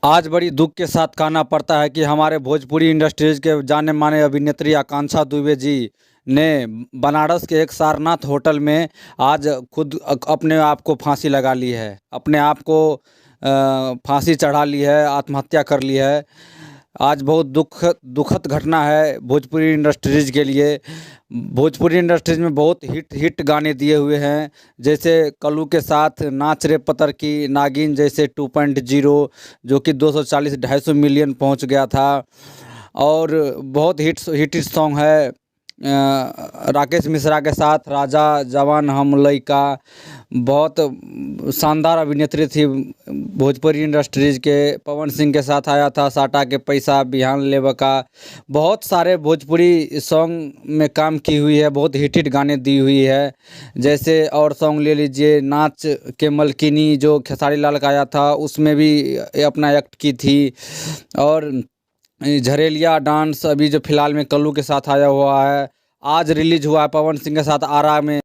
आज बड़ी दुख के साथ कहना पड़ता है कि हमारे भोजपुरी इंडस्ट्रीज के जाने माने अभिनेत्री आकांक्षा दुबे जी ने बनारस के एक सारनाथ होटल में आज खुद अपने आप को फांसी लगा ली है। अपने आप को फांसी चढ़ा ली है, आत्महत्या कर ली है। आज बहुत दुखद घटना है भोजपुरी इंडस्ट्रीज के लिए। भोजपुरी इंडस्ट्रीज में बहुत हिट गाने दिए हुए हैं, जैसे कल्लू के साथ नाच रे पतर की, नागिन जैसे 2.0 जो कि 240-250 मिलियन पहुंच गया था। और बहुत हिट सॉन्ग है राकेश मिश्रा के साथ राजा जवान हम लइका। बहुत शानदार अभिनेत्री थी भोजपुरी इंडस्ट्रीज के। पवन सिंह के साथ आया था साटा के पैसा, बिहान लेब का। बहुत सारे भोजपुरी सॉन्ग में काम की हुई है, बहुत हिट गाने दी हुई है। जैसे और सॉन्ग ले लीजिए नाच के मलकिनी जो खेसारी लाल का आया था, उसमें भी अपना एक्ट की थी। और झरेलिया डांस अभी जो फिलहाल में कल्लू के साथ आया हुआ है, आज रिलीज हुआ है पवन सिंह के साथ आरा में।